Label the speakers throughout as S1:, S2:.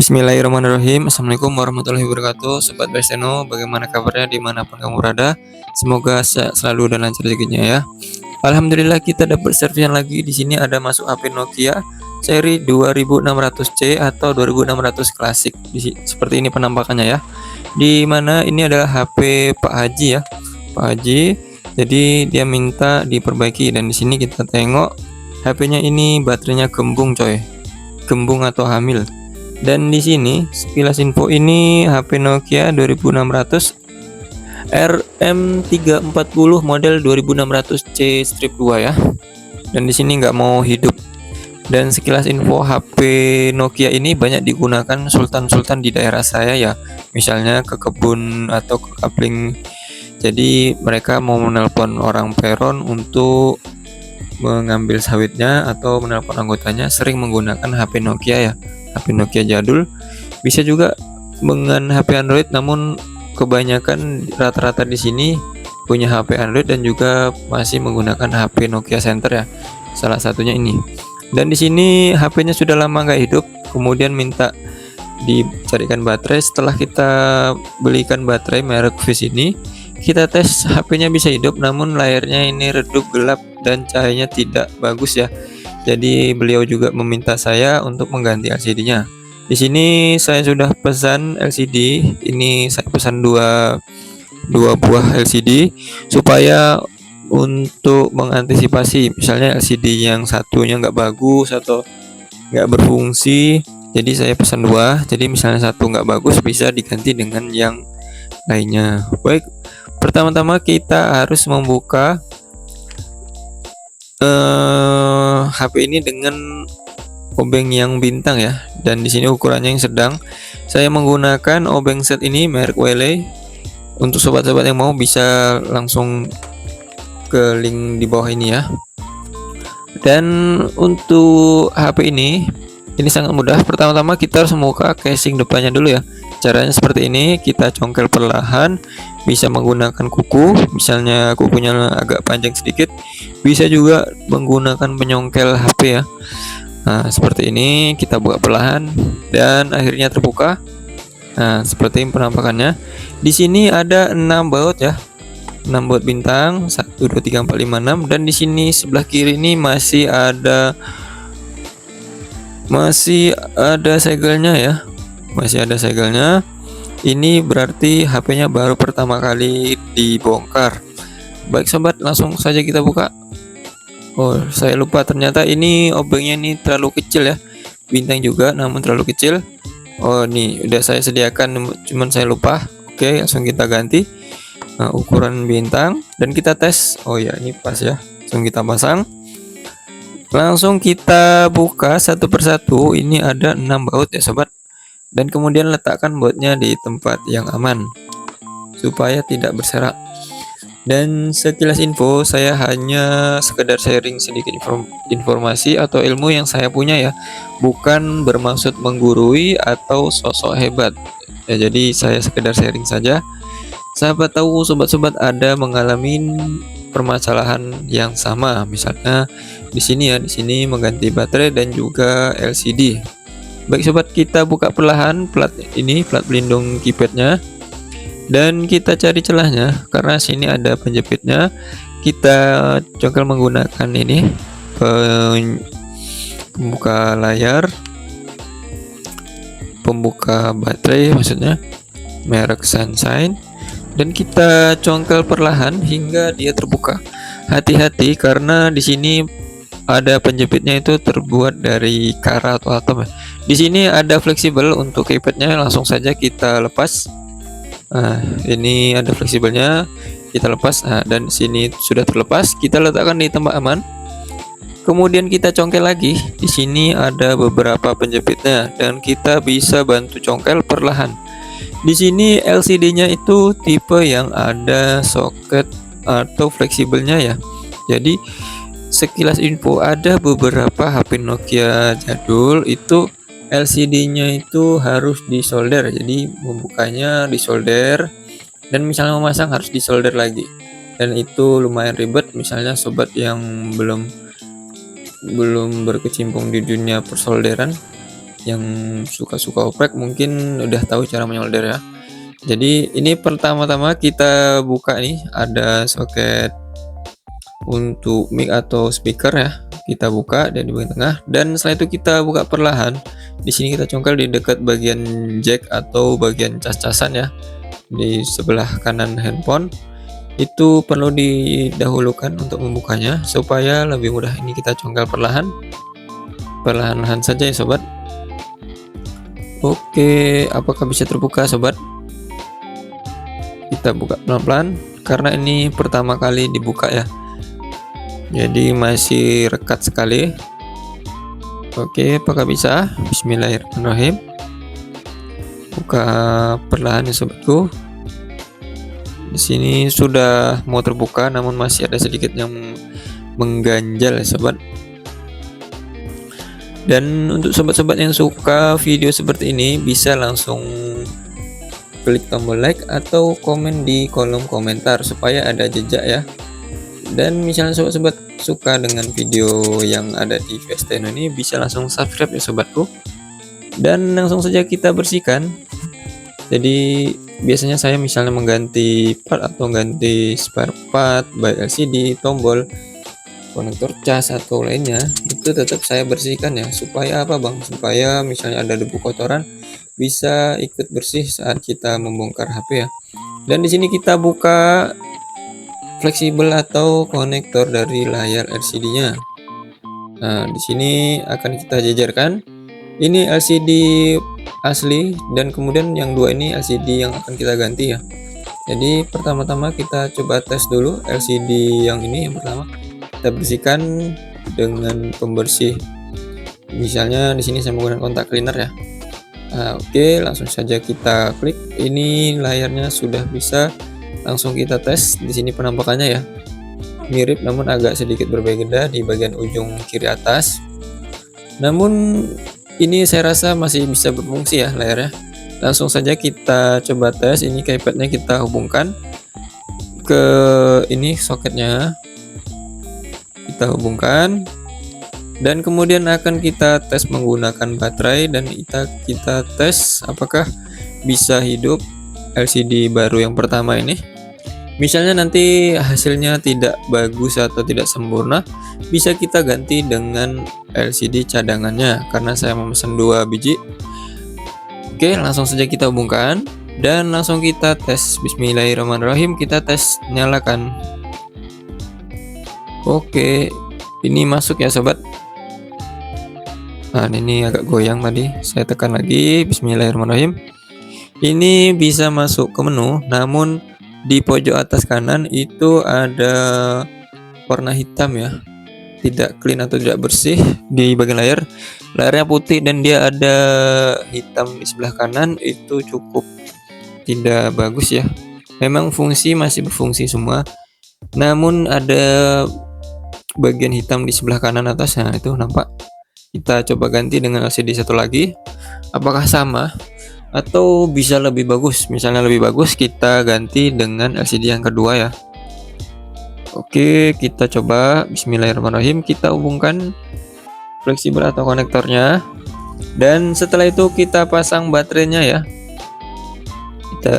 S1: Bismillahirrahmanirrahim. Assalamualaikum warahmatullahi wabarakatuh. Sobat Besteno, bagaimana kabarnya dimanapun kamu berada? Semoga sehat selalu dan lancar rezekinya ya. Alhamdulillah kita dapat servisan lagi. Di sini ada masuk HP Nokia seri 2600C atau 2600 klasik. Seperti ini penampakannya ya. Di mana ini adalah HP Pak Haji ya. Pak Haji. Jadi dia minta diperbaiki dan di sini kita tengok HP-nya ini baterainya gembung coy. Gembung atau hamil. Dan di sini sekilas info ini HP Nokia 2600 RM340 model 2600C strip 2 ya. Dan di sini nggak mau hidup. Dan sekilas info HP Nokia ini banyak digunakan sultan-sultan di daerah saya ya. Misalnya ke kebun atau ke kapling. Jadi mereka mau menelpon orang peron untuk mengambil sawitnya atau menelpon anggotanya sering menggunakan HP Nokia ya. HP Nokia jadul, bisa juga dengan HP Android, namun kebanyakan rata-rata di sini punya HP Android dan juga masih menggunakan HP Nokia Center ya. Salah satunya ini. Dan di sini HP-nya sudah lama nggak hidup, kemudian minta dicarikan baterai. Setelah kita belikan baterai merek Fish ini, kita tes HP-nya bisa hidup, namun layarnya ini redup gelap dan cahayanya tidak bagus ya. Jadi beliau juga meminta saya untuk mengganti LCD-nya. Di sini saya sudah pesan LCD. Ini saya pesan dua buah LCD supaya untuk mengantisipasi misalnya LCD yang satunya nggak bagus atau nggak berfungsi. Jadi saya pesan dua. Jadi misalnya satu nggak bagus bisa diganti dengan yang lainnya. Baik, pertama-tama kita harus membuka HP ini dengan obeng yang bintang ya, dan di sini ukurannya yang sedang. Saya menggunakan obeng set ini merek Wele. Untuk sobat-sobat yang mau bisa langsung ke link di bawah ini ya. Dan untuk HP ini sangat mudah. Pertama-tama kita harus membuka casing depannya dulu ya. Caranya seperti ini, kita congkel perlahan, bisa menggunakan kuku, misalnya kukunya agak panjang sedikit, bisa juga menggunakan penyongkel HP ya. Nah, seperti ini kita buka perlahan dan akhirnya terbuka. Nah, seperti ini penampakannya. Di sini ada 6 baut ya. 6 baut bintang, 1 2 3 4 5 6, dan di sini sebelah kiri ini masih ada segelnya ya. Masih ada segelnya. Ini berarti HP-nya baru pertama kali dibongkar. Baik sobat, langsung saja kita buka. Oh, saya lupa, ternyata ini obengnya ini terlalu kecil ya. Bintang juga namun terlalu kecil. Oh, nih udah saya sediakan, cuman saya lupa. Oke, langsung kita ganti. Nah, ukuran bintang dan kita tes. Oh ya, ini pas ya. Langsung kita pasang. Langsung kita buka satu persatu. Ini ada 6 baut ya sobat. Dan kemudian letakkan bautnya di tempat yang aman supaya tidak berserak. Dan sekilas info, saya hanya sekedar sharing sedikit informasi atau ilmu yang saya punya ya, bukan bermaksud menggurui atau sosok hebat ya. Jadi saya sekedar sharing saja. Siapa tahu sobat-sobat ada mengalami permasalahan yang sama, misalnya di sini mengganti baterai dan juga LCD. Baik sobat, kita buka perlahan plat pelindung keypadnya dan kita cari celahnya. Karena sini ada penjepitnya, kita congkel menggunakan ini pembuka layar, pembuka baterai maksudnya merek Sunshine, dan kita congkel perlahan hingga dia terbuka. Hati-hati karena di sini ada penjepitnya itu terbuat dari kara atau atom ya. Di sini ada fleksibel untuk keypadnya, langsung saja kita lepas. Nah, ini ada fleksibelnya, kita lepas. Nah, dan sini sudah terlepas, kita letakkan di tempat aman. Kemudian kita congkel lagi. Di sini ada beberapa penjepitnya dan kita bisa bantu congkel perlahan. Di sini LCD-nya itu tipe yang ada soket atau fleksibelnya ya. Jadi sekilas info, ada beberapa HP Nokia jadul itu LCD-nya itu harus disolder. Jadi membukanya disolder dan misalnya memasang harus disolder lagi. Dan itu lumayan ribet. Misalnya sobat yang belum berkecimpung di dunia persolderan, yang suka-suka oprek mungkin udah tahu cara menyolder ya. Jadi ini pertama-tama kita buka nih, ada soket untuk mic atau speaker ya. Kita buka dan di bagian tengah, dan setelah itu kita buka perlahan. Di sini kita congkel di dekat bagian jack atau bagian cas-casan ya. Di sebelah kanan handphone itu perlu didahulukan untuk membukanya supaya lebih mudah. Ini kita congkel perlahan-lahan saja ya sobat. Oke, apakah bisa terbuka sobat? Kita buka pelan-pelan karena ini pertama kali dibuka ya, jadi masih rekat sekali. Oke, apakah bisa? Bismillahirrahmanirrahim. Buka perlahan ya sobatku. Di sini sudah mau terbuka, namun masih ada sedikit yang mengganjal ya sobat. Dan untuk sobat-sobat yang suka video seperti ini, bisa langsung klik tombol like atau komen di kolom komentar supaya ada jejak ya. Dan misalnya sobat-sobat suka dengan video yang ada di VSTNO ini, bisa langsung subscribe ya sobatku. Dan langsung saja kita bersihkan. Jadi biasanya saya misalnya mengganti part atau ganti spare part, baik LCD, tombol, konektor cas atau lainnya, itu tetap saya bersihkan ya. Supaya apa bang? Supaya misalnya ada debu kotoran bisa ikut bersih saat kita membongkar HP ya. Dan di sini kita buka fleksibel atau konektor dari layar LCD-nya. Nah, di sini akan kita jajarkan. Ini LCD asli dan kemudian yang dua ini LCD yang akan kita ganti ya. Jadi pertama-tama kita coba tes dulu LCD yang ini. Yang pertama kita bersihkan dengan pembersih. Misalnya di sini saya menggunakan kontak cleaner ya. Nah, oke, langsung saja kita klik. Ini layarnya sudah bisa. Langsung kita tes. Di sini penampakannya ya, mirip namun agak sedikit berbeda di bagian ujung kiri atas. Namun ini saya rasa masih bisa berfungsi ya layarnya. Langsung saja kita coba tes. Ini keypadnya kita hubungkan ke ini soketnya. Kita hubungkan. Dan kemudian akan kita tes menggunakan baterai, dan kita tes apakah bisa hidup LCD baru yang pertama ini. Misalnya nanti hasilnya tidak bagus atau tidak sempurna, bisa kita ganti dengan LCD cadangannya, karena saya memesan 2 biji. Oke, langsung saja kita hubungkan dan langsung kita tes. Bismillahirrahmanirrahim. Kita tes, nyalakan. Oke, ini masuk ya sobat. Nah, ini agak goyang tadi, saya tekan lagi. Bismillahirrahmanirrahim. Ini bisa masuk ke menu, namun di pojok atas kanan itu ada warna hitam ya, tidak clean atau tidak bersih di bagian layar. Layarnya putih dan dia ada hitam di sebelah kanan, itu cukup tidak bagus ya. Memang fungsi masih berfungsi semua, namun ada bagian hitam di sebelah kanan atas. Nah, itu nampak. Kita coba ganti dengan LCD satu lagi, apakah sama atau bisa lebih bagus. Misalnya lebih bagus, kita ganti dengan LCD yang kedua ya. Oke, kita coba. Bismillahirrahmanirrahim. Kita hubungkan fleksibel atau konektornya, dan setelah itu kita pasang baterainya ya. Kita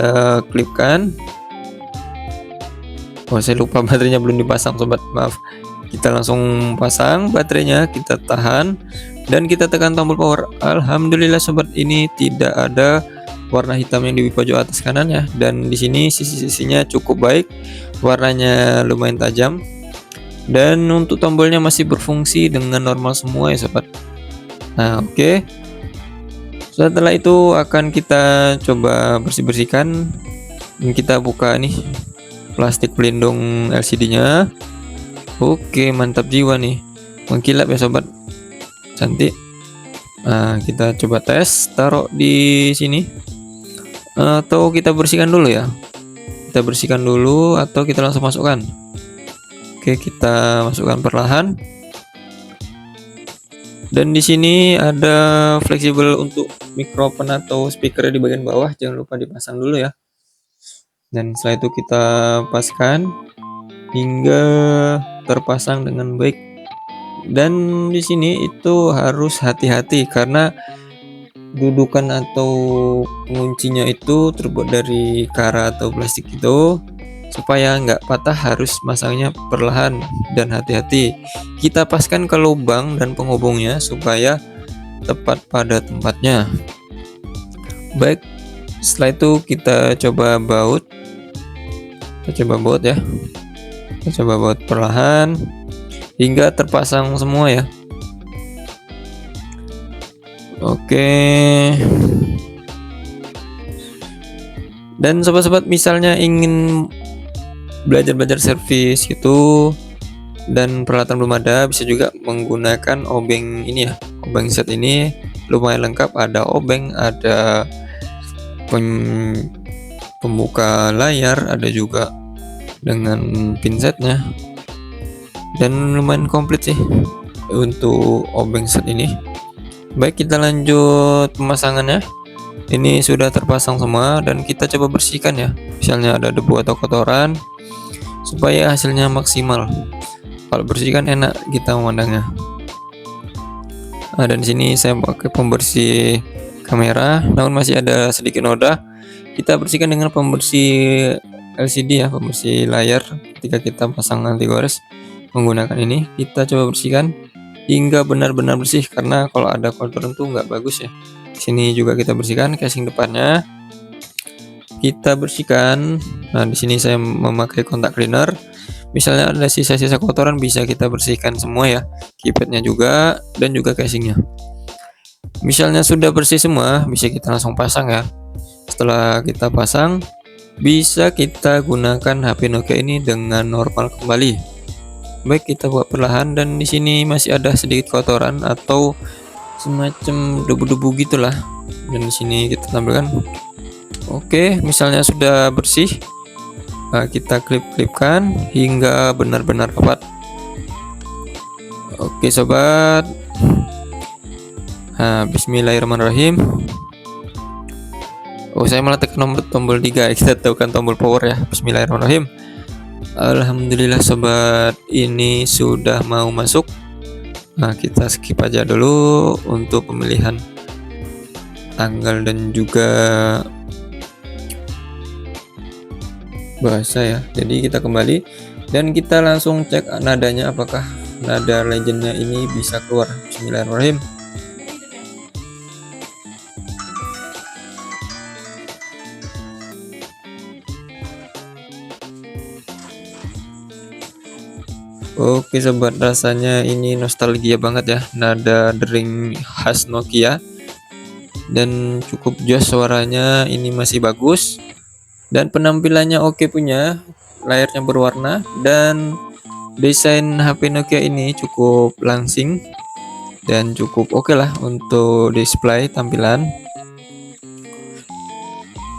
S1: klipkan. Oh, saya lupa baterainya belum dipasang sobat, maaf. Kita langsung pasang baterainya, kita tahan dan kita tekan tombol power. Alhamdulillah sobat, ini tidak ada warna hitam yang di pojok atas kanan ya, dan di sini sisi-sisinya cukup baik, warnanya lumayan tajam, dan untuk tombolnya masih berfungsi dengan normal semua ya sobat. Nah, oke. Setelah itu akan kita coba bersih-bersihkan, dan kita buka nih plastik pelindung LCD-nya. Oke, mantap jiwa nih, mengkilap ya sobat, cantik. Nah, kita coba tes, taruh di sini atau kita bersihkan dulu ya. Kita bersihkan dulu atau kita langsung masukkan. Oke, kita masukkan perlahan. Dan di sini ada fleksibel untuk mikrofon atau speaker di bagian bawah, jangan lupa dipasang dulu ya. Dan setelah itu kita paskan hingga terpasang dengan baik. Dan di sini itu harus hati-hati karena dudukan atau penguncinya itu terbuat dari kara atau plastik itu. Supaya nggak patah harus masangnya perlahan dan hati-hati. Kita paskan ke lubang dan penghubungnya supaya tepat pada tempatnya. Baik, setelah itu kita coba baut. Ya. Kita coba baut perlahan hingga terpasang semua ya. Oke. Dan sobat-sobat misalnya ingin belajar servis gitu dan peralatan belum ada, bisa juga menggunakan obeng ini ya. Obeng set ini lumayan lengkap, ada obeng, ada pembuka layar, ada juga dengan pinsetnya, dan lumayan komplit sih untuk obeng set ini. Baik, kita lanjut pemasangannya. Ini sudah terpasang semua dan kita coba bersihkan ya, misalnya ada debu atau kotoran supaya hasilnya maksimal. Kalau bersihkan enak kita memandangnya. Nah, dan di sini saya pakai pembersih kamera, namun masih ada sedikit noda. Kita bersihkan dengan pembersih LCD ya, pembersih layar. Ketika kita pasang anti gores menggunakan ini, kita coba bersihkan hingga benar-benar bersih, karena kalau ada kotoran tuh nggak bagus ya. Sini juga kita bersihkan casing depannya, kita bersihkan. Nah, di sini saya memakai kontak cleaner. Misalnya ada sisa-sisa kotoran bisa kita bersihkan semua ya, keypadnya juga dan juga casingnya. Misalnya sudah bersih semua, bisa kita langsung pasang ya. Setelah kita pasang, bisa kita gunakan HP Nokia ini dengan normal kembali. Baik, kita buat perlahan, dan di sini masih ada sedikit kotoran atau semacam debu-debu gitulah, dan di sini kita tampilkan. Oke, misalnya sudah bersih, nah, kita klip-klipkan hingga benar-benar rapat. Oke sobat, nah, bismillahirrahmanirrahim. Saya malah tekan tombol 3, kita tekan tombol power ya. Bismillahirrahmanirrahim. Alhamdulillah sobat, ini sudah mau masuk. Nah, kita skip aja dulu untuk pemilihan tanggal dan juga bahasa ya. Jadi kita kembali dan kita langsung cek nadanya, apakah nada legendnya ini bisa keluar. Bismillahirrahmanirrahim. Oke sobat, rasanya ini nostalgia banget ya, nada dering khas Nokia dan cukup jos suaranya, ini masih bagus dan penampilannya oke punya, layarnya berwarna dan desain HP Nokia ini cukup langsing dan cukup oke lah untuk display tampilan.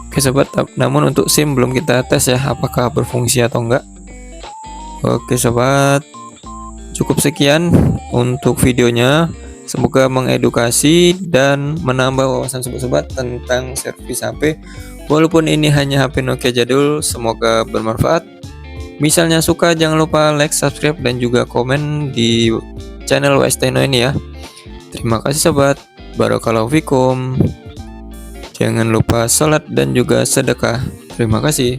S1: Oke sobat, namun untuk SIM belum kita tes ya, apakah berfungsi atau enggak. Oke sobat, cukup sekian untuk videonya. Semoga mengedukasi dan menambah wawasan sobat-sobat tentang servis HP. Walaupun ini hanya HP Nokia jadul, semoga bermanfaat. Misalnya suka, jangan lupa like, subscribe, dan juga komen di channel WSTNO ini ya. Terima kasih sobat. Barakallahu fikum. Jangan lupa sholat dan juga sedekah. Terima kasih.